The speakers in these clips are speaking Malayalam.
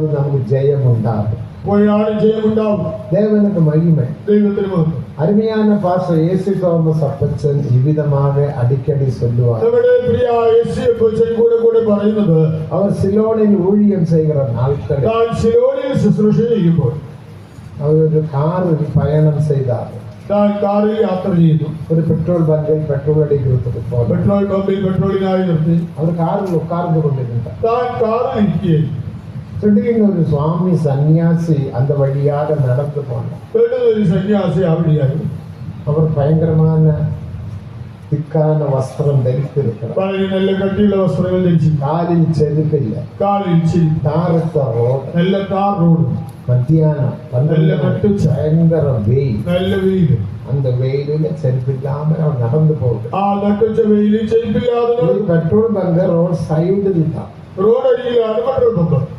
போகும்போது நமக்கு ஜெயம் உண்டாகும். தேவனுக்கு மகிமை. அருமையான பாஸ்டர் ஏசி தோமஸ் அப்பச்சன் இவ்விதமாக அடிக்கடி சொல்லுவார். அவர் சிலோனில் ஊழியம் செய்கிற நாட்கள் அவர் ஒரு காரில் பயணம் செய்தார். ഒരു പെട്രോൾ ബങ്കിൽ പെട്രോൾ അടിക്കുന്നത് പെട്രോൾ പമ്പിൽ പെട്രോളിനായി നിർത്തി അവർ കാറിൽ ഉட்கார்ந்து കൊണ്ടിരുന്നു. திடீர்னு ஒரு சுவாமி சன்னியாசி அந்த வழியாக நடந்து போனார். அவர் பயங்கரமான திக்கான வஸ்திரம் தரித்திருக்கிறார். காலில் செருப்பில்லை, தாரத்த ரோடு, மத்தியானம் பயங்கர வெயில். அந்த வெயிலில் செருப்பில்லாம அவர் நடந்து போகுது. பெட்ரோல் பங்க் ரோட் சைடு தான்.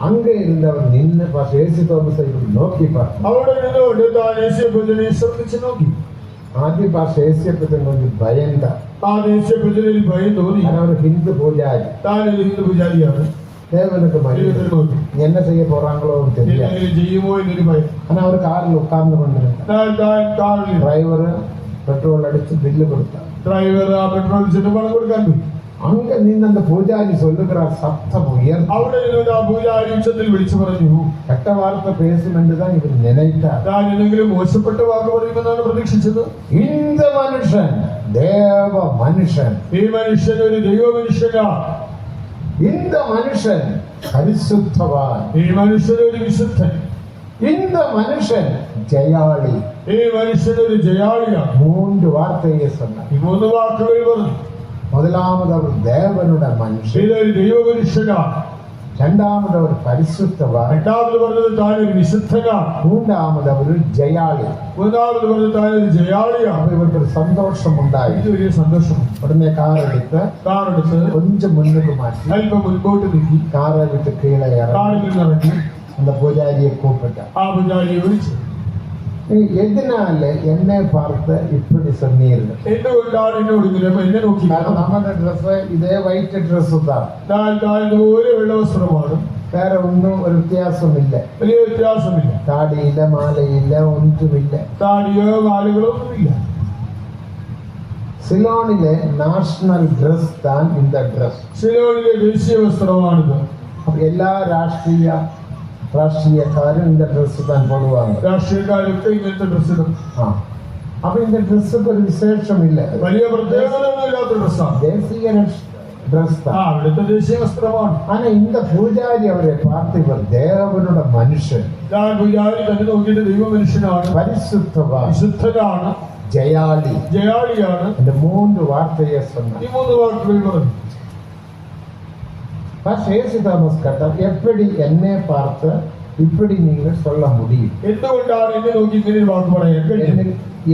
அங்க இருந்தவர் நின்று ஏசி தோமஸை நோக்கி பார்த்தார். ആദ്യം പാസ്റ്റർ ഏസിയപ്പച്ചൻ கொஞ்சம் ഭയந்தார். அவர் ஹிந்து பூஜாரி. தேவனுக்கு என்ன செய்ய போறாங்களோ தெரியாது. ஆனா அவர் காரில் உட்கார்ந்து கொண்டிருந்தார். டிரைவர் பெட்ரோல் அடிச்சு பில்லு கொடுத்தார். அங்க நின்று அந்த பூஜாரி சொல்லுகிறார், சத்தம் உயர். கெட்ட வார்த்தை பேசும் என்றுதான் இவர் நினைத்தார். இந்த மனுஷன் தேவ மனுஷன், இந்த மனுஷன் பரிசுத்தவான், இந்த மனுஷன் ஜெயாளி. மூன்று வார்த்தையை சொன்னார். முதலாவது அவர் தேவனுடைய மனுஷன், இரண்டாவது அவர் பரிசுத்தவான், மூன்றாவது அவர் ஜெயாளி. இவருக்கு சந்தோஷம் உண்டாயிற்று. உடனே கார் எடுத்து கொஞ்சம் முன்னுக்கு மாற்றி காரை விட்டு கீழே இறங்கி அந்த பூஜாரியை கூப்பிட்டார். எதனால என்னை பார்த்த இப்படி சொன்னீர்கள்? നമ്മുടെ ഡ്രസ് ഇതേ വൈറ്റ് ഡ്രസ് தான், வேற ஒன்றும் ஒரு വ്യത്യാസമില്ല. താടിയില്ല, മാലയില്ല, ഒന്നുമില്ല. സിലോണിലെ നാഷണൽ ഡ്രസ് தான் இந்த ഡ്രസ്. സിലോണിലെ ദേശീയ വസ്ത്രമാണിത്. അപ്പൊ എല്ലാ ராஷ்டிரியக்காரரும் இந்த ட்ரெஸ் தான் போடுவாங்க. ராஷ்டிரியக்காரருக்கு இந்த ட்ரெஸ் தான். அப்ப இந்த ட்ரெஸ்ஸுக்கு ஒரு விசேஷம் இல்லை, വലിയ പ്രത്യേകതയൊന്നുമില്ലാത്ത ഡ്രസ്സാണ്. ദേശീയ ഡ്രസ് தான், അവിടുത്തെ ദേശീയ വസ്ത്രമാണ്. ஆனா இந்த பூஜாரி அவரை பார்த்து இவர் தேவனுடைய மனுஷன். பூஜാരി തന്നെ നോക്കിയിട്ട് ദൈവ മനുഷ്യനാണ്, പരിശുദ്ധവാൻ, വിശുദ്ധനാണ്, ജയാളിയാണ്. இந்த மூன்று வார்த்தையை சொன்னார். ഈ മൂന്ന് വാക്കുകൾ പറഞ്ഞു. ஏசி தாமஸ் கேட்டார், எப்படி என்னை பார்த்து இப்படி நீங்கள் சொல்ல முடியும்?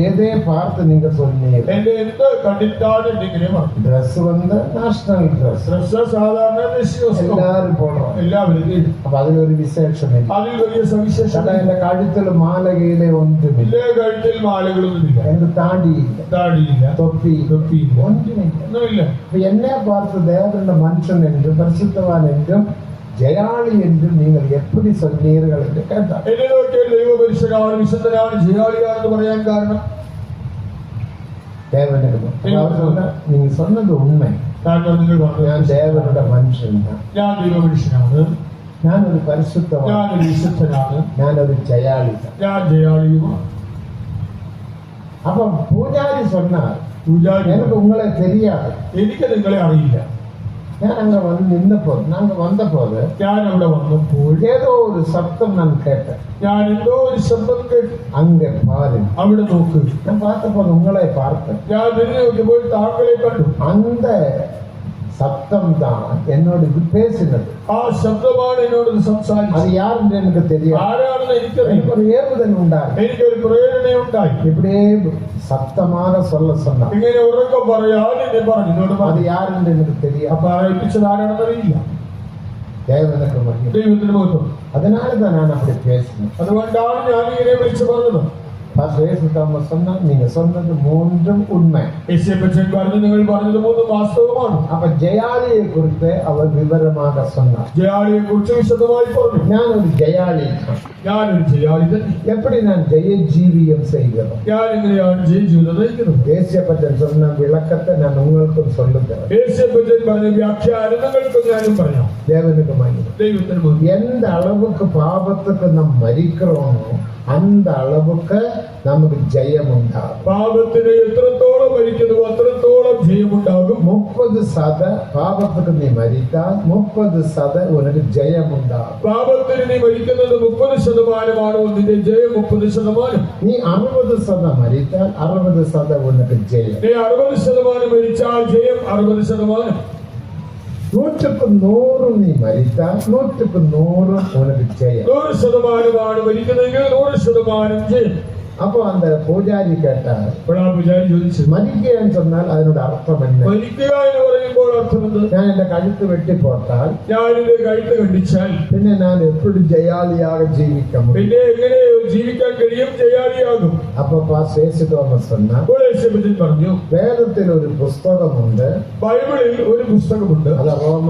எதை பார்த்து நீங்க சொன்னீங்க? ட்ரெஸ் வந்து நேஷனல் ட்ரெஸ், எல்லாரும் போடுறோம். அப்ப அதுல ஒரு விசேஷம் இல்லை. எന്റെ കഴുത്തിൽ മാലകയിലെ ഒന്നുമില്ല, എനിക്ക് താടിയില്ല, തൊപ്പിയില്ല, ഒന്നുമില്ല. എന്നെ பார்த்து தேவனுடைய மனுஷன் என்றும் பரிசுத்தவான் என்றும் ஜெயாளி என்றும் நீங்கள் எப்படி சொன்னீர்கள் என்று கேட்டார். நீங்க சொன்னது உண்மை. ഞാൻ தேவனுடைய மனுஷன் தான், ഞാൻ ഒരു പരിശുദ്ധവാൻ, ഞാൻ ഒരു ജയാളി. அப்ப பூஜாரி சொன்னார், எனக்கு உங்களை தெரியாது, എനിക്ക് നിങ്ങളെ അറിയില്ല. ഞാൻ அங்க வந்து நின்னபோது, நாங்க வந்தபோது, ഞാൻ അവിടെ വന്നപ്പോൾ ഏതോ ഒരു ശബ്ദം ഞാൻ കേട്ടു. ഞാൻ എന്തോ ഒരു ശബ്ദം കേട്ടു. அங்க பாரு, അവിടെ നോക്ക്. ഞാൻ பார்த்தപ്പോൾ உங்களை பார்த்தேன். ഞാൻ തിരിഞ്ഞു നോക്കിയപ്പോൾ താങ്കളെ കണ്ടു. அந்த சத்தம் தான் என்னோட பேசினது. ആ ശബ്ദമാണ് എന്നോട് സംസാരിച്ചത്. அது யாருன்னு எனக்கு தெரியும். ആരാണെന്ന് എനിക്കറിയില്ല. എനിക്ക് ഒരു ഏവുதல் ഉണ്ടായി, എനിക്കൊരു പ്രേരണ ഉണ്ടായി. இப்படியே சத்தமாக சொல்ல சொன்னார். ഇങ്ങനെ ഉറക്കെ പറയാൻ എന്നെ പറഞ്ഞു. அது யாருன்னு எனக்கு தெரியும். அப்ப ஏற்பிச்சது ആരാണെന്ന് അറിയില്ല. தேவனுக்கு மகிமை, ദൈവത്തിന് മഹത്വം. அதனால தான் நான் அப்படி பேசினேன். അതുകൊണ്ടാണ് ഞാൻ ഇങ്ങനെ വിളിച്ചു പറഞ്ഞത്. சொன்னா நீங்க சொன்னது மூன்றும் உண்மை. നിങ്ങൾ പറഞ്ഞത് മൂന്നും വാസ്തവമാണ്. அப்ப ஜெயாலியை குறித்து அவர் விவரமாக சொன்னார். ജയാളിയെ കുറിച്ച് വിശദമായി പറഞ്ഞു. நான் ஒரு ஜெயாளி. ഞാനൊരു ജയാളി. எப்படி நான் ஜெய ஜீவியம் செய்கிறோம்? ഞാൻ എങ്ങനെയാണ് ജയ ജീവിതം നയിക്കുന്നത്? യേശുപ്പച്ചൻ சொன்ன விளக்கத்தை நான் உங்களுக்கும் சொல்லுகிறேன். യേശുപ്പച്ചൻ പറഞ്ഞ വ്യാഖ്യാനം നിങ്ങൾക്ക് ഞാനും പറയാം. தேவனுக்கு மகிமை. ദൈവത്തിന് മഹിമ. எந்த அளவுக்கு பாவத்துக்கு நாம் மரிக்கிறோமோ அந்த அளவுக்கு நமக்கு ஜெயம் உண்டாகும். പാപത്തിന് എത്രത്തോളം മരിക്കുന്നു അത്രത്തോളം ജയമുണ്ടാകും. 30% பாவத்துக்கு நீ மரித்தால் 30% உனக்கு ஜெயம் உண்டாகும். പാപത്തിന് നീ മരിക്കുന്നത് 30% നിന്റെ ജയം 30%. നീ 60% മരിത്താൽ 60% ഉനക്ക് ജയം. നീ 60% മരിച്ചാൽ ജയം 60%. 100% നീ മരിത്താൽ 100% ഉനക്ക് ജയം. 100% മരിക്കുന്നെങ്കിൽ 100% ജയം. அப்போ அந்த பூஜாரி கேட்டார், பூஜாரி ചോദിച്ചു, மரிக்கன்னு சொன்னால் அதனோட அர்த்தம் என்ன? മരിക്കുക എന്ന് പറയുമ്പോൾ അർത്ഥം എന്ത്? ഞാൻ എന്റെ കഴുത്ത് വെട്ടി പോട്ടാൽ, ഞാൻ എന്റെ കഴുത്ത് കണ്ടിച്ചാൽ പിന്നെ ഞാൻ എപ്പോഴും ജയാളിയാக ജീവിக்க முடியும்? പിന്നെ എങ്ങനെ ജീവിക്കാൻ കഴിയും? ജയാളിയാകും. அப்போ യേശു തോമസ് சொன்னார், യേശുപ്പച്ചൻ പറഞ്ഞു, വേദത്തിൽ ഒരു പുസ്തകമുണ്ട്, ബൈബിളിൽ ഒരു പുസ്തകമുണ്ട്, അത് റോമ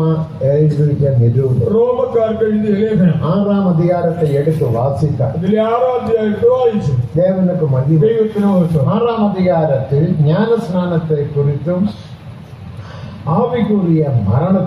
എഴുതിയ നിരൂപണം, റോമക്കാർക്ക് എഴുതിയ ലേഖനം. 6-ാം അധികാരത്തെ എടുത്ത് വാസിക്കാം. ഇതിലെ 6-ാം അധ്യായത്തെ വായിച്ചു. ദേവനുക്ക് മഹിമ. ദൈവത്തിന് മഹത്വം. 6-ാം അധികാരത്തിൽ ജ്ഞാനസ്നാനത്തെ കുറിച്ചും ആവിക്കുറിയ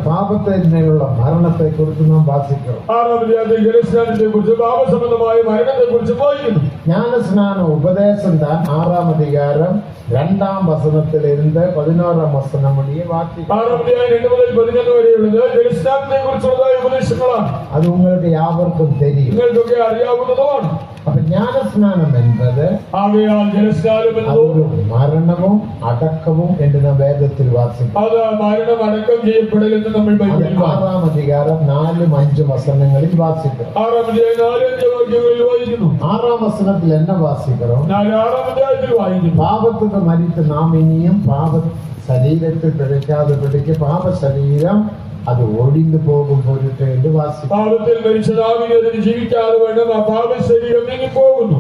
പാപത്തിനുള്ള മരണത്തെ കുറിച്ച് നാം വാസിക്കണം. 6-ാം അധ്യായത്തിൽ ജ്ഞാനസ്നാനത്തെ കുറിച്ച് പാപസംബന്ധമായ മരണത്തെ കുറിച്ച് വായിക്കുന്നു. ஞானஸ்நான உபதேசம் தான் 6-ாம் அதிகாரம் 2-ാം വചനത്തിലിருந்து 11-ാം വചനം முடிய வாசிக்கலாம். 6-ാം അധ്യായം 2 മുതൽ 11 വരെയുള്ളത് ജ്ഞാനസ്നാനത്തെ കുറിച്ചുള്ളതായ ഉപദേശങ്ങളാണ്. அது உங்களுக்கு யாவருக்கும் தெரியும், നിങ്ങൾക്കൊക്കെ അറിയാവുന്നതുമാണ്. அப்ப ஞானஸ்நானம் என்பது ആകയാൽ ജ്ഞാനസ്നാനം ஒரு மரணமும் அடக்கமும் என்று நாம் வேதத்தில் வாசிக்கிறோம். അത് മരണം അടക്കം ചെയ്യപ്പെടൽ എന്ന് നമ്മൾ ബൈബിളിൽ 6-ാം അധികാരം 4-5 വചനങ്ങളിൽ വാസിக்கிறோம். 6-ാം അധ്യായം 4-5 വാക്യങ്ങളിൽ വായിക്കുന്നു. 6-ാം വചനത്തിൽ என்ன വാസിக்கிறோம்? 6-ാം അധ്യായത്തിൽ വായിക്കുന്നു, പാപத்துக்கு മരിത്ത് നാം ഇനിയും ശരീരത്തിൽ പിഴയ്ക്കാതെപടിക്ക് പാപ ശരീരം അത് ഒഴിഞ്ഞു പോകും പൊരുട്ട് എന്ന് വാസിക്കും. പാപത്തിൽ മരിച്ചതാവിനെ അതിന് ജീവിക്കാതെ വേണം. ആ പാപ ശരീരം നീങ്ങി പോകുന്നു.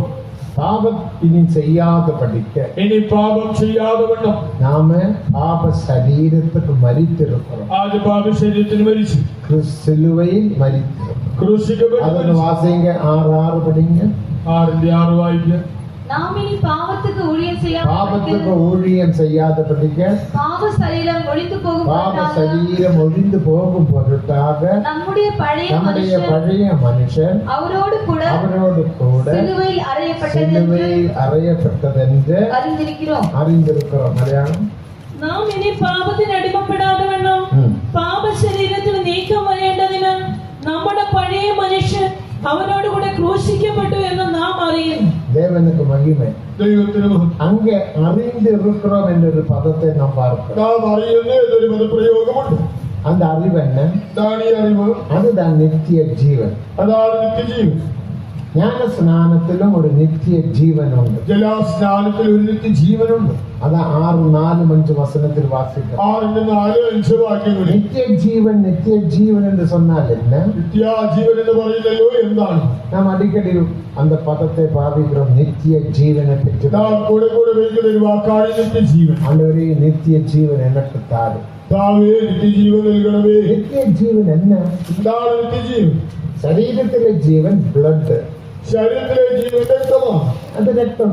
പാപം ഇനി ചെയ്യാതെ പഠിക്ക, ഇനി പാപം ചെയ്യാതെ വേണം. നാം പാപ ശരീരத்துக்கு മരിത്തിരിക്കണം. ആദ്യ പാപ ശരീരത്തിന് മരിച്ചു, സിലുവയിൽ മരിത്തിരിക്കണം. അതൊന്ന് വാസിங்க. 6:6 പഠിங்க. 6:6 വായിക്കുക. நாம் இனி பாவத்துக்கு ஊழியம் செய்யாத படிக்க பாவ சரீரம் ஒழிந்து போகும் பொருட்டாக நம்முடைய பழைய மனுஷன் அவரோடு கூட சிலுவையில் அறையப்பட்டதென்று அறிந்திருக்கிறோம். மலையாளம். നാം ഇനി പാപത്തിന് അടിമപ്പെടാതെ വേണം പാപ ശരീരത്തിൽ നീക്കം വരേണ്ടതിന് നമ്മുടെ പഴയ മനുഷ്യൻ അവനോട് കൂടെ ക്രൂശിക്കപ്പെട്ടു എന്ന് നാം അറിയുന്നു. தேவனுக்கு மகிமை. அங்கே அறிந்திருக்கிறோம் என்ற ஒரு பதத்தை நாம் பார்க்கிறோம். நாம் அறியுது എന്നൊരു പദപ്രയോഗമുണ്ട്. அந்த அறிவு என்ன? അറിവ് அதுதான் நித்திய ஜீவன். അതാണ് നിത്യജീവൻ. ജ്ഞാനസ്നാനത്തിലും ഒരു നിത്യ ജീവനുണ്ട്. ജലസ്നാനത്തിൽ ഒരു നിത്യ ജീവനുണ്ട്. അത് 6-4-5 വചനത്തിൽ വാസിക്കാം. 6-4-5 വാക്യങ്ങൾ. നിത്യ ജീവൻ എന്ന് சொன்னால் என்ன? നിത്യജീവൻ എന്ന് പറയുന്നല്ലോ എന്താണ്? നാം അടിക്കടി அந்த பதத்தை பாவிக்கிறோம். நித்திய ஜீவனை பெற்று നാം കൂടെ വയ്ക്കുന്ന ഒരു വാക്കാണ് നിത്യജീവൻ. ஆண்டவரே நித்திய ஜீவன் எனக்கு தாரும். താവേ നിത്യജീവൻ നൽകണമേ. நித்திய ஜீவன் என்ன? എന്താണ് നിത്യജീവൻ? ശരീരത്തിലെ ജീവൻ ബ്ലഡ്. ശരീരത്തിലെ ജീവൻ രക്തമാണ്. അത് രക്തം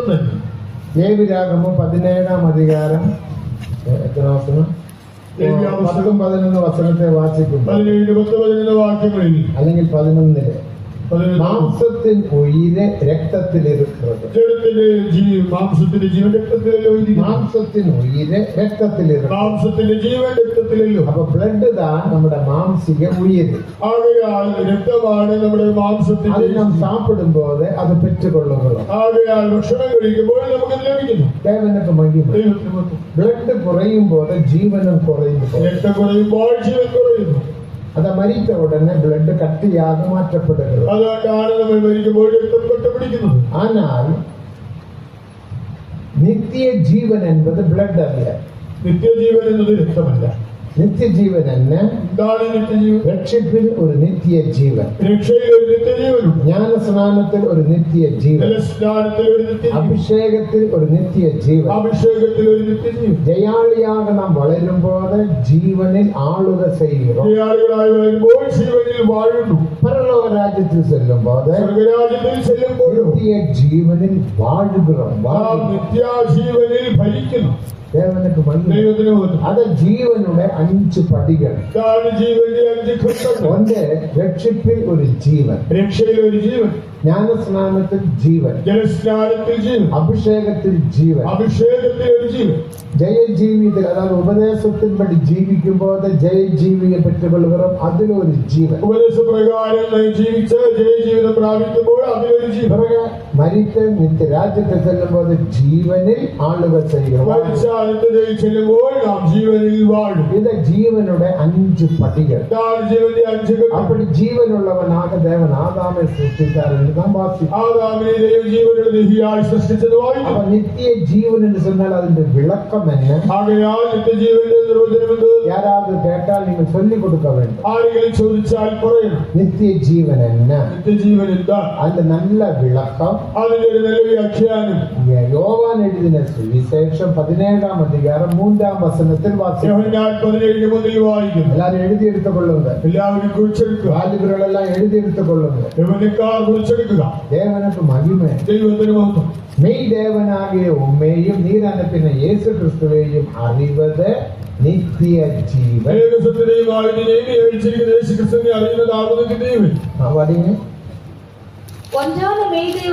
തന്നെ. ലേവ്യരാഗമം 17-ാം അധികാരം എത്ര വചനം? 10-11 വചനത്തെ വാസിക്കും. 17-11 വാക്യങ്ങളിൽ അല്ലെങ്കിൽ 11-ലെ മാംസത്തിൻ ഉയിര് രക്തത്തിൽ இருக்கிறது. മാംസത്തിന്റെ ജീവൻ രക്തത്തിലല്ലോ. മാംസത്തിൻ ഉയിര് രക്തത്തിൽ മാംസത്തിന്റെ ജീവൻ രക്തത്തിലല്ലോ. അപ്പൊ ബ്ലഡ് தான் നമ്മുടെ മാംസിക ഉയിര്. ആകയാൽ രക്തമാണ് നമ്മുടെ മാംസത്തിൽ. അത് നാം സാപ്പിടുമ്പോൾ അത് പെറ്റുകൊള്ളുകയുള്ളൂ. ആകയാൽ ഭക്ഷണം കഴിക്കുമ്പോൾ നമുക്ക് ലഭിക്കുന്നു. ദേവനൊക്കെ മഹിമ. ബ്ലഡ് കുറയുമ്പോൾ ജീവനും കുറയുന്നു. രക്തം കുറയുമ്പോൾ ജീവൻ കുറയുന്നു. അത് മരിച്ച ഉടനെ ബ്ലഡ് കട്ടിയാതെ മാറ്റപ്പെടുന്നത്. അതുകൊണ്ടാണ് നമ്മൾ മരിക്കുമ്പോൾ രക്തം കട്ടപിടിക്കുന്നത്. ஆனால் നിത്യ ജീവൻ എന്നത് ബ്ലഡ് അല്ല. നിത്യജീവൻ എന്നത് രക്തമല്ല. നിത്യജീവൻ എന്ന് എന്താണ് നിത്യജീവൻ? രക്ഷിപ്പിൽ ഒരു നിത്യ ജീവൻ, രക്ഷയിൽ ഒരു നിത്യജീവനും, ജ്ഞാനസ്നാനത്തിൽ ഒരു നിത്യ ജീവൻ, ജലസ്നാനത്തിൽ ഒരു നിത്യജീവൻ, അഭിഷേകത്തിൽ ഒരു നിത്യ ജീവൻ. അഭിഷേകത്തിൽ ഒരു നിത്യജീവൻ. ജയാളിയാക നാം വളരുമ്പോൾ ജീവനിൽ ആളുക ചെയ്യുന്നു. ജയാളികളായി വരുമ്പോൾ ജീവനിൽ വാഴുന്നു. പരലോക രാജ്യത്തിൽ ചെല്ലുമ്പോൾ സ്വർഗരാജ്യത്തിൽ ചെല്ലുമ്പോഴും നിത്യ ജീവനിൽ വാഴുகிறோம். നാം നിത്യാജീവനിൽ ഭരിക്കുന്നു. ദേവനക്ക് മഹിമ. ദൈവത്തിന് മഹത്വം. അത് ജീവനുടെ 5 പടികൾ. ഇതാണ് ജീവന്റെ 5 ഘട്ടങ്ങൾ. ഒന്ന്, രക്ഷിപ്പിൽ ഒരു ജീവൻ, രക്ഷയിൽ ഒരു ജീവൻ, ജ്ഞാനസ്നാനത്തിൽ ജീവൻ, ജലസ്നാനത്തിൽ ജീവൻ, അഭിഷേകത്തിൽ ജീവൻ, അഭിഷേകത്തിൽ ഒരു ജീവൻ, ജയജീവിതത്തിൽ അതായത് ഉപദേശത്തിൻപടി ജീവിക്കുമ്പോൾ ജയജീവിയെ പെറ്റുകൊള്ളുകയും അതിലൊരു ജീവൻ. ഉപദേശപ്രകാരം ജീവിച്ച് ജയജീവിതം പ്രാപിക്കുമ്പോൾ അതിലൊരു ജീവൻ. പിറകെ മരിത്ത് നിത്യരാജ്യത്തിൽ ചെല്ലുമ്പോൾ ജീവനിൽ ആളുക ചെയ്യുക. ചെല്ലുമ്പോൾ നാം ജീവനിൽ വാഴും. ഇത് ജീവനുടെ 5 പടികൾ. ഇതാണ് ജീവന്റെ 5 ഘട്ടങ്ങൾ. അപ്പോൾ ജീവനുള്ളവനാക ദേവൻ ആദാമെ സൃഷ്ടിച്ചാൽ നാം വാസിക്കും. ആദാമിനെ ദൈവം ജീവനുള്ള ദേഹിയായി സൃഷ്ടിച്ചതുമായി. അപ്പൊ നിത്യ ജീവൻ എന്ന് சொன்னால் അതിന്റെ വിളക്കം എന്ന് ആകയാൽ നിത്യജീവന്റെ നിർവചനമെന്ന് யாராவது கேட்டால் நீங்கள் சொல்லிக் கொடுக்க வேண்டும். ആരെങ്കിലും ചോദിച്ചാൽ പറയണം. നിത്യ ജീവൻ என்ன? നിത്യജീവൻ എന്താ? അതിന്റെ നല്ല വിളക്കം അതിന്റെ ഒരു നല്ല വ്യാഖ്യാനം യോവാൻ എഴുതിയ സുവിശേഷം 17-ാം അധികാരം 3-ാം വചനത്തിൽ വായിക്കും. യോഹന്നാൻ 17 മുതൽ വായിക്കുന്നു. എല്ലാവരും എഴുതിയെടുത്തു കൊള്ളുക. എല്ലാവരും കുറിച്ചെടുക്കുക. വാലിബുകളെല്ലാം എഴുതിയെടുത്തു കൊള്ളുക. യവനക്കാർ കുറിച്ചെടുക്കുക. ദേവനക്ക് മഹിമ. ദൈവത്തിന് മഹത്വം. മെയ് ദേവനാകിയ ഉമ്മയും നീർ അനുപ്പിന യേശു ക്രിസ്തുവേയും അറിവത് നിത്യ ജീവൻ. ഏകസത്യതയുമായി അയച്ചിരിക്കുന്ന യേശുക്രിസ്തുവിനെ അറിയുന്നതാകുന്ന ദൈവം. അവടിന് ഒന്നാണ്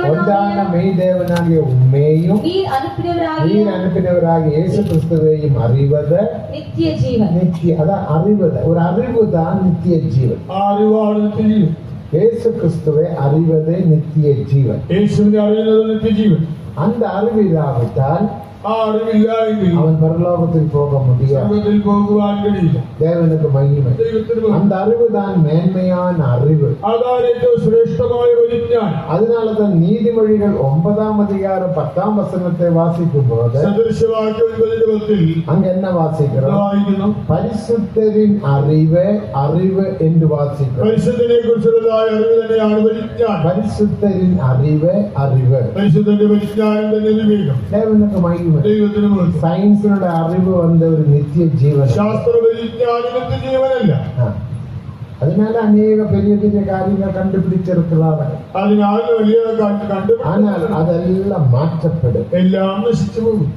ഒന്നാണ് മെയ് ദേവനാകിയ ഉമ്മയും നീർ അനുപ്പിനവരാകിയ യേശു ക്രിസ്തുവേയും അറിവത് നിത്യജീവൻ. നിത്യ അതാ അറിവത് ഒരു അറിവുതാ നിത്യ ജീവൻ. ആ അറിവാണ് നിത്യജീവൻ. യേശു ക്രിസ്തുവെ അറിവത് നിത്യ ജീവൻ. യേശുവിനെ അറിയുന്നത് നിത്യജീവൻ. அந்த அறிவு இல்லாவிட்டால் ആ അറിവില്ല എങ്കിൽ அவன் பரலோகத்தில் போக முடியாது. സ്വർഗ്ഗത്തിൽ പോകുവാൻ കഴിയില്ല. தேவனுக்கு மகிமை. ദൈവത്തിന് മഹത്വം. அந்த அறிவு தான் மேன்மையான அறிவு. അതാണ് ഏറ്റവും ശ്രേഷ്ഠമായ വിജ്ഞാനം. அதனாலதான் நீதிமொழிகள் 9-ாம் அதிகாரம் 10-ாம் வசனத்தை வாசிக்கும் போது സദൃശവാക്യം 9:10 அங்க என்ன வாசிக்கிறோம்? വായിക്കുന്നു. பரிசுத்தரின் அறிவே அறிவு என்று வாசிக்கிறோம். പരിശുദ്ധനെ കുറിച്ചുള്ളതായ അറിവ് തന്നെയാണ് വിജ്ഞാനം. பரிசுத்தரின் அறிவே அறிவு. പരിശുദ്ധന്റെ വിജ്ഞാനം തന്നെ വിവേകം. தேவனுக்கு மகிமை. ദൈവത്തിന് മഹത്വം. സയൻസിനുടെ അറിവ് വന്ന ഒരു നിത്യ ജീവൻ. ശാസ്ത്ര വിജ്ഞാനം നിത്യജീവനല്ല. அதனால அநேக பெரிய பெரிய காரியங்கள் கண்டுபிடிச்சிருக்கிறார்கள். അതിനാൽ വലിയ കണ്ടുപിടിച്ചു. ஆனால் அதெல்லாம் மாற்றப்படும். എല്ലാം നശിച്ചു പോകും.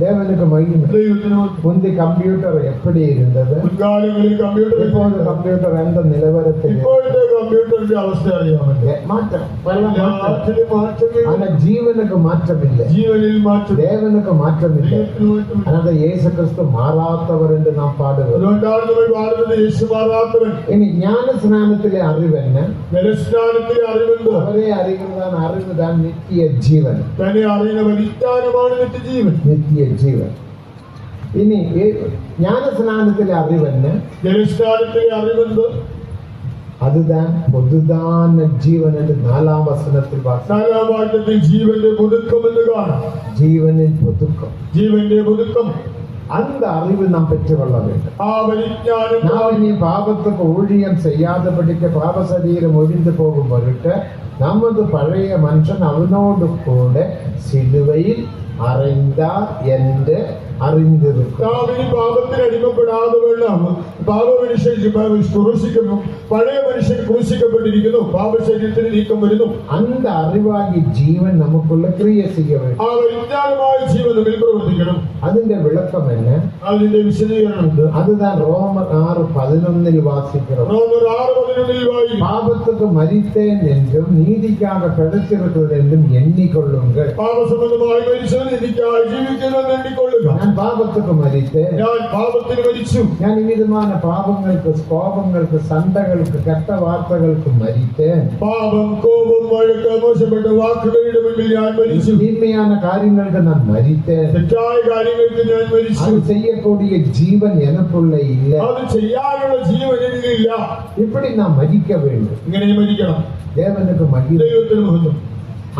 தேவனுக்கு மகிமை. ദൈവത്തിന് മഹത്വം. முந்தி கம்ப்யூட்டர் எப்படி இருந்தது? മുൻകാലങ്ങളിൽ കമ്പ്യൂട്ടർ இப்போது கம்ப்யூட்டர் எந்த நிலவரத்தில்? ഇപ്പോഴത്തെ കമ്പ്യൂട്ടറിന്റെ അവസ്ഥ അറിയാമല്ലോ. மாற்றம். எல்லாம் மாற்றம். എല്ലാത്തിലും മാറ്റമില്ല. ஆனா ஜீவனுக்கு மாற்றம் இல்லை. ജീവനിൽ മാറ്റം. தேவனுக்கு மாற்றம் இல்லை. ദൈവത്തിന് മാറ്റമില്ല. அதனால இயேசு கிறிஸ்து மாறாதவர் என்று நாம் பாடுவோம். അതുകൊണ്ടാണ് നമ്മൾ പാടുന്നത് യേശു മാറാത്തവൻ. இனி ஞான ஸ்நானத்திலே அறிவு என்ன? ജലസ്നാനത്തിലെ അറിവെന്തോ? அவரே அறிகிறதான அறிவு தான் நித்திய ஜீவன். തന്നെ അറിയുന്ന വിജ്ഞാനമാണ് നിത്യജീവൻ. நித்திய ஜீவன். இனி ஞான ஸ்நானத்திலே அறிவு என்ன? ജലസ്നാനത്തിലെ അറിവെന്തോ? அதுதான் பொதுதான ஜீவன் என்று 4-ாம் வசனத்தில் வாசிக்கிறோம். 4-ാം വാക്യത്തിൽ ജീവന്റെ പുതുക്കം എന്ന് കാണാം. ஜீவனின் புதுக்கம். ജീവന്റെ പുതുക്കം. அந்த அறிவு நாம் பெற்றுக்கொள்ள வேண்டும். ആ വിജ്ഞാനം நாம் இனி பாவத்துக்கு ஊழியம் செய்யாதபடிக்கு பாவ சரீரம் ஒழிந்து போகும் பொருட்டு நமது பழைய மனுஷன் அவனோடு கூட சிலுவையில் அறைந்தார் என்று അറിഞ്ഞിരിക്കും. നാം ഇനി പാപത്തിന് അടിമപ്പെടാതെ വേണം. പാപമനുഷ്യൻ ക്രൂശിക്കുന്നു. പഴയ മനുഷ്യൻ ക്രൂശിക്കപ്പെട്ടിരിക്കുന്നു. പാപശരീരത്തിന് നീക്കം വരുന്നു. அந்த அறிவாகி ஜீவன் நமக்குள்ள கிரியை செய்ய வேண்டும். ആ വിജ്ഞാനമായ ജീവൻ നമ്മിൽ പ്രവർത്തിക്കണം. അതിന്റെ വിളക്കം என்ன? അതിന്റെ വിശദീകരണം ഉണ്ട്. அதுதான் ரோமர் 6:11 வாசிக்கிறோம். റോമർ 6:11 വായിക്കും. பாவத்துக்கு மரித்தேன் என்றும் நீதிக்காக பிழைத்திருக்கிறது என்றும் எண்ணிக்கொள்ளுங்கள். പാപസംബന്ധമായി മരിച്ചവൻ എനിക്കായി ജീവിക്കുമെന്ന് എണ്ണിക്കൊള്ളുക. ഞാൻ പാപத்துக்கு മരിത്തேன். ഞാൻ പാപത്തിന് മരിച്ചു. ഞാൻ ഇവിധமான പാപങ്ങൾക്ക് കോപങ്ങൾക്ക് സണ്ടകൾക്ക് കെട്ട വാർത്തകൾക്ക് മരിத்தேன். പാപം, കോപം, വഴക്ക്, മോശപ്പെട്ട വാക്കുകളുടെ മുന്നിൽ ഞാൻ മരിച്ചു. தீமையான காரியங்களுக்கு நான் மரித்தேன். തെറ്റായ കാര്യങ്ങൾക്ക് ഞാൻ മരിച്ചു. அது செய்யக்கூடிய ஜீவன் எனக்குள்ள இல்லை. അത് ചെയ്യാനുള്ള ജീവൻ എനിക്കില്ല. இப்படி நான் மரிக்க வேண்டும். ഇങ്ങനെ മരിക്കണം. தேவனுக்கு மகிமை. ദൈവത്തിന് മഹത്വം.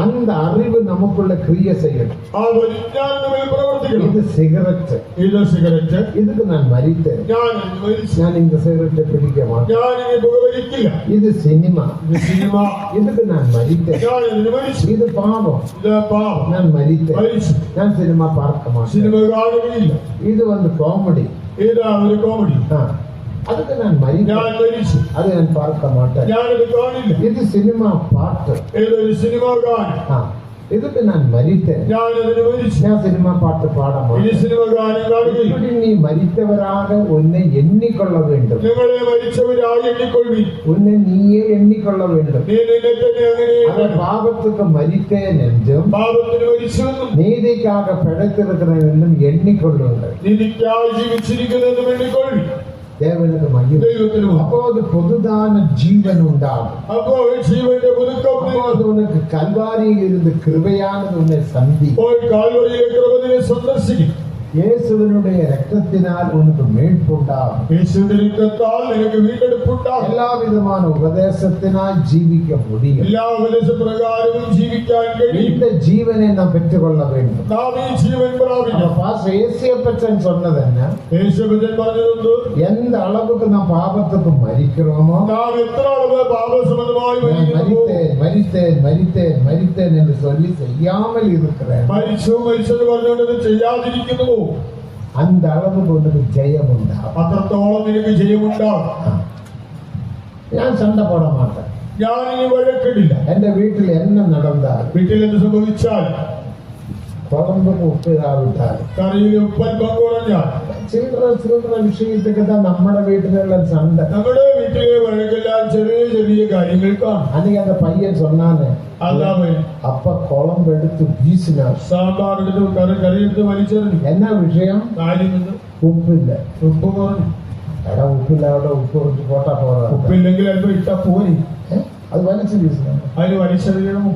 அந்த அறிவு நமக்குள்ள கிரியை செய்யணும். ആ പരിജ്ഞാനം നമ്മിൽ പ്രവർത്തിക്കണം. இது சிகரெட், ഇത് സിഗരറ്റ്, இதுக்கு நான் மறித்தேன். ഞാൻ ഇത് മരിച്ചു, நான் இந்த சிகரெட்டை பிடிக்க மாட்டேன். ഞാൻ ഇനി പുകവലിക്കില്ല. இது சினிமா, ഇത് സിനിമ, இதுக்கு நான் மறித்தேன். ഞാൻ ഇതിന് മരിച്ചു. இது பாவம், ഇത് പാപം, நான் மறித்தேன். മരിച്ചു. நான் சினிமா பார்க்க மாட்டேன். സിനിമ കാണുകയില്ല. இது காமெடி, ഇതാ ഒരു കോമഡി, அதுக்கு நான் மறித்தேன். ഞാൻ മരിച്ചു, அதை நான் பார்க்க மாட்டேன். ഞാനിത് കാണില്ല. இது സിനിമ பாட்டு, ഏതൊരു സിനിമ കാണും, இதுக்கு நான் மறித்தேன். ഞാൻ ഇതിന് മരിച്ചു, நான் சினிமா பாட்டு பாட ഇനി மாட்டேன். സിനിമ കാണുകയില്ല. இப்படி நீ மறித்தவராக உன்னை எண்ணிக்கொள்ள வேண்டும். നിങ്ങളെ മരിച്ചവരായി എണ്ണിക്കൊള്ളി. உன்னை நீயே எண்ணிக்கொள்ள வேண்டும். നീ നിന്നെ തന്നെ അങ്ങനെ அந்த பாவத்துக்கு மறித்தேன் என்றும் പാപത്തിന് മരിച്ചുവെന്നും நீதிக்காக பிழைத்திருக்கிறேன் என்றும் எண்ணிக்கொள்ளுங்கள். നീതിക്കായി ജീവിച്ചിരിക്കുന്നതെന്നും എണ്ണിക്കൊള്ളി. தேவனுக்கு மகிமை. ദൈവത്തിന് அப்போது பொதுதான ஜீவன் உண்டாகும். അപ്പോൾ ജീവന്റെ പുതുക്കം அப்போது உனக்கு கல்வாரியில் இருந்து கிருபையானது உன்னை சந்தி. ഇപ്പോൾ കാൽവരിയിലെ കൃപയെ സന്ദർശിക്കും. இயேசுவினுடைய இரத்தத்தினால் உனக்கு மீட்பு உண்டாகும். യേശുവിന്റെ രക്തത്താൽ നിനക്ക് വീണ്ടെടുപ്പുണ്ടാകും. எல்லா விதமான உபதேசத்தினால் ஜீவிக்க முடியும். എല്ലാ ഉപദേശപ്രകാരവും ജീവിക്കാൻ കഴിയും. இந்த ஜீவனை நாம் பெற்றுக்கொள்ள வேண்டும். നാം ഈ ജീവൻ പ്രാപിക്കണം. பாஸ்டர் ஏசியப்பச்சன் சொன்னது என்ன? യേശുഭജൻ പറഞ്ഞതെന്ത്? எந்த அளவுக்கு நாம் பாவத்துக்கு மறிக்கிறோமோ, നാം എത്ര അളവ് പാപസംബന്ധമായി நான் മരിക്കുന്നു, மரித்தேன் மரித்தேன் மரித்தேன் மரித்தேன் என்று சொல்லி செய்யாமல் இருக்கிறேன், മരിച്ചു മരിച്ചെന്ന് പറഞ്ഞുകൊണ്ട് ചെയ്യാതിരിക്കുന്നു, அந்த அளவுக்கு உனக்கு ஜெயம் உண்டாகும். അത്രത്തോളം നിനക്ക് ജയമുണ്ടാകും. ഞാൻ சண்டை போட மாட்டேன். ഞാൻ ഇനി വഴക്കിടില്ല. എന്റെ വീട്ടിൽ என்ன நடந்தால், വീട്ടിൽ എന്ത് സംഭവിച്ചാൽ, குழம்புக்கு உப்பு இடாவிட்டால், കറിയിൽ ഉപ്പൽപ്പം കുറഞ്ഞാൽ, சில்லற விஷயத்துக்கு தான் നമ്മുടെ വീട്ടിലുള്ള சண்டை. നമ്മുടെ വീട്ടിലെ വഴക്കെല്ലാം ചെറിയ ചെറിയ കാര്യങ്ങൾക്കാണ്. அன்னைக்கு அந்த பையன் சொன்னானே, അല്ലാതെ அப்ப குழம்பு எடுத்து வீசினார். സാമ്പാർ എടുത്ത് കറി എടുത്ത് വലിച്ചെറിഞ്ഞു. என்ன விஷயம்? കാര്യം എന്ത്? உப்பு இல்லை. ഉപ്പ് കുറഞ്ഞു. എടാ ഉപ്പില്ല, അവിടെ ഉപ്പ് കുറച്ച് പോട്ടാ പോറാ. ഉപ്പില്ലെങ്കിൽ അല്പം ഇട്ടാ പോയി. അത് വലിച്ചു വീസണം. അതിന് വലിച്ചെറിയണമോ?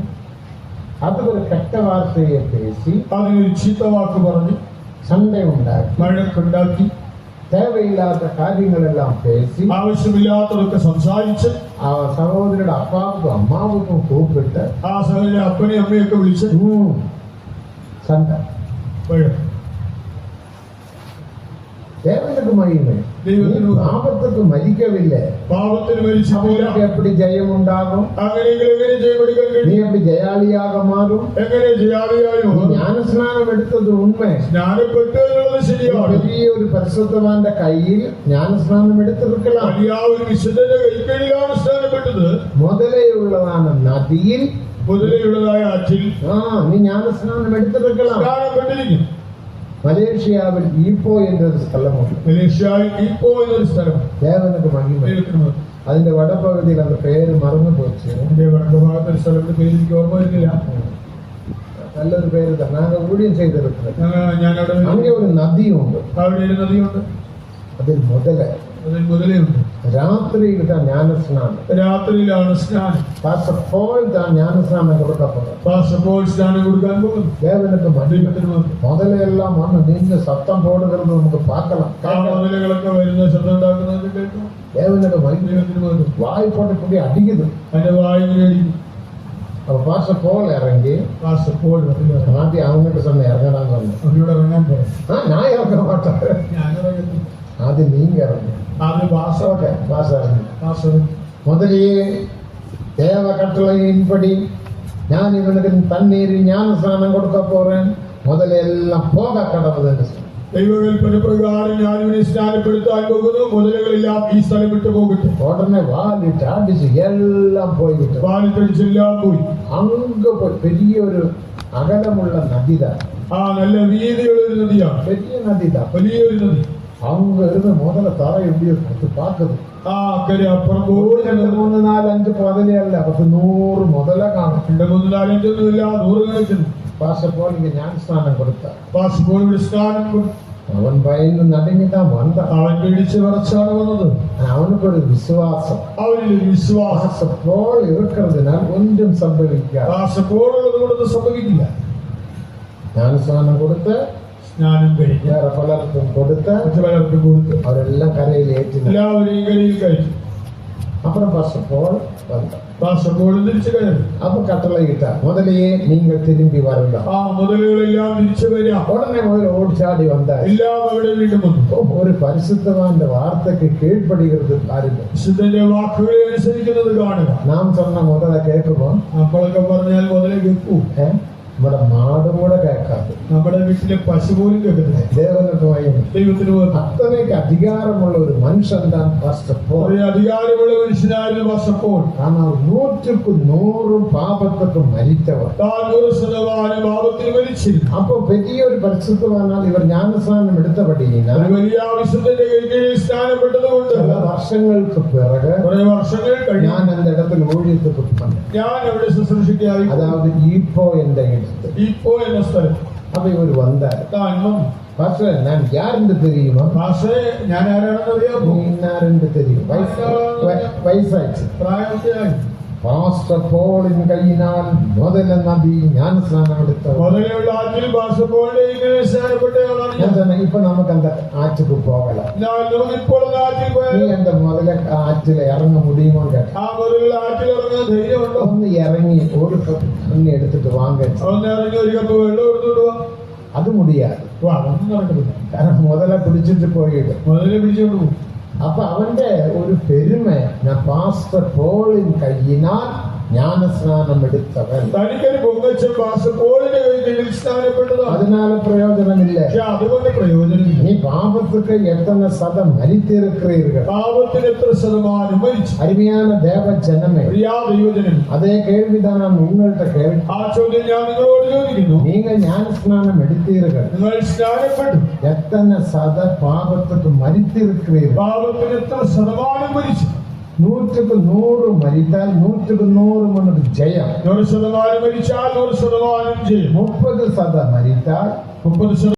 അത് ഒരു കെട്ട വാർത്തയെ പേശി അതിനൊരു ചീത്ത വാക്ക് പറഞ്ഞ് சண்டை ഉണ്ടാക്കി, വഴക്കുണ്ടാക്കി, தேவையில்லாத കാര്യങ്ങളെല്ലാം பேசி, ആവശ്യമില്ലാത്തതൊക്കെ സംസാരിച്ച്, ആ സഹോദരിയുടെ അപ്പാവുക്കും അമ്മാവുക്കും കൂപ്പിട്ട് ആ സഹോദരൻ അപ്പനെയും അമ്മയൊക്കെ വിളിച്ച് சண்டை. വഴക്ക്. தேவனுக்கு மகிமை. ദൈവത്തിന് പാപத்துக்கு മരിക്കവില്ലേ, പാപത്തിന് മരിച്ചിട്ടില്ല. அவனுக்கு எப்படி ஜெயம் உண்டாகும்? അങ്ങനെയെങ്കിൽ എങ്ങനെ ജയമെടുക്കാൻ நீ കഴിയും? எப்படி ஜெயாளியாக மாறும்? എങ്ങനെ ജയാളിയായോ? நீ ஞானஸ்நானம் எடுத்தது உண்மை. സ്നാനപ്പെട്ടു എന്നുള്ളത് ശരിയാണ്. பெரிய ஒரு பரிசுத்தவாന്റെ കയ്യിൽ ஞானஸ்நானம் எடுத்திருக்கலாம். വലിയ ഒരു വിശുദ്ധന്റെ കൈക്കടിയിലാണ് സ്നാനപ്പെട്ടത്. முதலே உள்ளதான நதியில் മുതലെയുള്ളതായ ആറ്റിൽ நீ ஞானஸ்நானம் எடுத்திருக்கலாம். സ്നാനപ്പെട്ടിരിക്കും. மலேசியாவில் ஈப்போ என்ற ஒரு ஸ்தலம் உண்டு. മലേഷ്യയിൽ ഈപ്പോ എന്നൊരു സ്ഥലം. தேவனுக்கு மகிமை. ദൈവത്തിന് മഹത്വം. അതിന്റെ വടപകുതിയിൽ அந்த പേര് മറന്നു പോச்சு. എന്റെ വടക്ക് ഭാഗത്തൊരു സ്ഥലത്തിന്റെ പേര് എനിക്ക് ഓർമ്മ വരുന്നില്ല. നല്ലൊരു പേര് தான். நாங்க ஊழியம் செய்திருக்கிறோம். ഞാൻ അവിടെ அங்கே ஒரு நதி உண்டு. അവിടെ ഒരു നദിയുണ്ട്. അതിൽ അതിൽ മുതലയുണ്ട്. രാത്രിയിൽ தான் ஞானஸ்நானம். രാത്രിയിലാണ് സ്നാനം. பாஸ்டர் போல் தான் ஞானஸ்நானம் கொடுக்க போறோம். പാസ്റ്റപ്പോൾ സ്നാനം കൊടുക്കാൻ പോകുന്നു. தேவனுக்கு மகிமை. ദൈവത്തിന് മഹത്വം. முதல்ல எல்லாம் வந்து நீங்க சத்தம் போடுகிறது നമുക്ക് பார்க்கலாம். ആ മുതലുകളൊക്കെ വരുന്ന ശബ്ദം ഉണ്ടാക്കുന്നത് കേൾക്കും. தேவனுக்கு மகிமை. ദൈവത്തിന് മഹത്വം. வாய் போட்டு கூடி அடிக்குது. അതിന്റെ വായിങ്ങനെ അടിക്കും. அப்ப பாஸ்டர் போல் இறங்கி പാസ്റ്റപ്പോൾ மாத்தி அவங்ககிட்ட சொன்ன இறங்கடான்னு சொன்னேன். അവരോട് ഇറങ്ങാൻ പറയും. நான் இறங்க மாட்டேன். ഞാൻ ഇറങ്ങുന്നു. அது நீங்க இறங்க. ആദ്യം പാസ്റ്റർ ஓகே, பாஸ்டர் இறங்க. പാസ്റ്റർ முதலியே தேவ கட்டளையின்படி நான் இவனுக்கு தண்ணீரில் ஞானஸ்நானம் கொடுக்க போறேன், முதல்ல எல்லாம் போக கடவுள் என்று சொன்னார். ദൈവകൽപ്പന പ്രകാരം ഞാൻ ഇവനെ സ്നാനപ്പെടുത്താൻ പോകുന്നു. മുതലുകളെല്ലാം ഈ സ്ഥലം വിട്ടു പോകട്ടെ. உடனே வாலிட்டு அடிச்சு எல்லாம் போய்விட்டு പാലിട്ടടിച്ചെല്ലാം പോയി. அங்க போய் பெரிய ஒரு அகலமுள்ள நதிதான். ആ നല്ല വീതിയുള്ള ഒരു നദിയാണ്. பெரிய நதிதான். വലിയൊരു നദി. அவங்க இருந்து முதல்ல தரை எப்படி இருக்கு பார்க்குது. ആ അക്കരെ അപ്പുറം ஒரு പോയി 2 3 4 5 முதலையல்ல, 100 முதல കാണും. 2 3 4 5 ഒന്നുമില്ല, 100 കണക്കിന്. பாஸ்டர் போல் இங்க ஞானஸ்நானம் கொடுத்தார். പാസ്റ്റപ്പോൾ ഇവിടെ സ്നാനം കൊടുത്തു. அவன் பயந்து நடுங்கிதான் வந்தான். അവൻ പിടിച്ച് വിറച്ചാണ് വന്നത്. அவனுக்கு ஒரு விசுவாசம். അവനൊരു വിശ്വാസം. பாஸ்டர் போல் இருக்கிறதுனால் ஒன்றும் சம்பவிக்காது. പാസ്റ്റപ്പോൾ ഉള്ളത് കൊണ്ടൊന്നും സംഭവിക്കില്ല. ஞானஸ்நானம் கொடுத்த, സ്നാനം കഴിഞ്ഞ് வேற பலருக்கும் கொடுத்த, മറ്റു പലർക്കും കൊടുത്തു. அவரெல்லாம் கரையில் ஏற்றினார். എല്ലാവരെയും കരയിൽ കഴിച്ചു. அப்புறம் பாஸ்டர் போல் வந்தோம். പാസ്റ്റർ പോൾ തിരിച്ചു കയറി. அப்ப கட்டளையிட்டா, முதலையே நீங்கள் திரும்பி வரலாம். ആ മുതലുകളെല്ലാം തിരിച്ചു വരിക. உடனே முதல்ல ஓடிச்சாடி வந்தார். എല്ലാം അവിടെ വീണ്ടും വന്നു. ஒரு பரிசுத்தவான் வார்த்தைக்கு கீழ்ப்படுகிறது பாருங்க. വിശുദ്ധന്റെ വാക്കുകളെ അനുസരിക്കുന്നത് കാണുക. நாம் சொன்ன முதல்ல கேட்குமோ? നമ്മളൊക്കെ പറഞ്ഞാൽ മുതലേ കേൾക്കൂ. നമ്മുടെ മാടും കൂടെ കേൾക്കാതെ, നമ്മുടെ വീട്ടിലെ പശു പോലും കേൾക്കുന്നില്ല. ദേവനൊക്കെ വൈകും. ദൈവത്തിന് അത്രയ്ക്ക് അധികാരമുള്ള ഒരു മനുഷ്യൻ താൻ പാസ്റ്റർ പോൾ. അധികാരമുള്ള മനുഷ്യനായിരുന്നു പാസ്റ്റർ പോൾ. ஆனால் 100% പാപத்துக்கு മരിച്ചവർ. താൻ 100% പാപത്തിന് മരിച്ചിരുന്നു. അപ്പൊ പെരിയ ഒരു പരിശുദ്ധവാനാൽ ഇവർ ജ്ഞാനസ്നാനം എടുത്തപടിയിനാൽ വലിയ വിശുദ്ധന്റെ കീഴിൽ സ്നാനപ്പെട്ടതുകൊണ്ട് ചില വർഷങ്ങൾക്ക് പിറകെ കുറെ വർഷങ്ങൾ കഴിഞ്ഞ് ഞാൻ എന്റെ ഇടത്തിൽ ഊഴിയத்துக்கு വന്നു. ഞാൻ അവിടെ ശുശ്രൂഷിക്കായി, അതായത് ഈപ്പോ എന്റെ ഇടത്ത്. ഇപ്പോ എന്ന സ്ഥലം. അപ്പൊ ഇവർ വந்தார். താൻ വന്നു. പക്ഷേ ഞാൻ യാരെന്ന് தெரியுமா? പക്ഷേ ഞാൻ ആരാണെന്ന് അറിയാമോ? ഇന്നാരെന്ന് தெரியும். വയസ്സായിട്ട് പ്രായത്തിലായി. പാസ്റ്റർ പോളിൻ കൈയിനാൽ മുതല നദി ജ്ഞാനസ്നാനം എടുത്തത്. മുതലുള്ള ആറ്റിൽ പാസ്റ്റർ പോളിന്റെ ഇങ്ങനെ സ്നാനപ്പെട്ടയാളാണ്. ഇപ്പൊ നമുക്ക് എന്താ ആറ്റുക്ക് പോകലാം. ഇപ്പോൾ ആറ്റിൽ നീ പോയാൽ എന്റെ മുതല ആറ്റിൽ ഇറങ്ങ മുടിയുമോ കേട്ടോ? ആ മുതലുള്ള ആറ്റിൽ ഇറങ്ങാൻ ധൈര്യമുണ്ടോ? ഒന്ന് ഇറങ്ങി ഒരു കപ്പ് തണ്ണി എടുത്തിട്ട് വാങ്ങാൻ. ഒന്ന് ഇറങ്ങി ഒരു കപ്പ് വെള്ളം എടുത്തോണ്ട് വാ. അത് മുടിയാതെ. അതൊന്നും നടക്കുന്നില്ല. കാരണം മുതല പിടിച്ചിട്ട് പോയിട്ട് മുതലെ പിടിച്ചോണ്ട് പോകും. അപ്പൊ അവന്റെ ഒരു പെരുമ, ഞാൻ പാസ്റ്റർ പോളിൻ കൈയിനാൽ ജ്ഞാനസ്നാനം എടുത്തവൻ. തനിക്കൊരു പൊങ്ങച്ചൻ പാസ്റ്റർ പോളിന്റെ കീഴിൽ സ്നാനപ്പെട്ടതാണ്. അതിനാല പ്രയോജനമില്ല. പക്ഷെ അതുകൊണ്ട് പ്രയോജനമില്ല. നീ പാപத்துக்கு எத்தனை சதம் மரித்திருக்கிறீர்கள்? പാപത്തിന് എത്ര ശതമാനം മരിച്ചു? அருமையான தேவ ஜனமே, പ്രിയ ദൈവജനം, அதே கேள்விதான் நான் உங்கள்கிட்ட கேள்வி. ആ ചോദ്യം ഞാൻ നിങ്ങളോട് ചോദിക്കുന്നു. நீங்க ஞானஸ்நானம் எடுத்தீர்கள், നിങ്ങൾ സ്നാനപ്പെട്ടു, எத்தனை சத பாபத்துக்கு மரித்திருக்கிறீர்கள்? പാപത്തിന് എത്ര ശതമാനം മരിച്ചു? 100% മരിത്താൽ 100% ജയം. 100% മരിച്ചാൽ 100% ജയം. 30% മരിത്താൽ 30%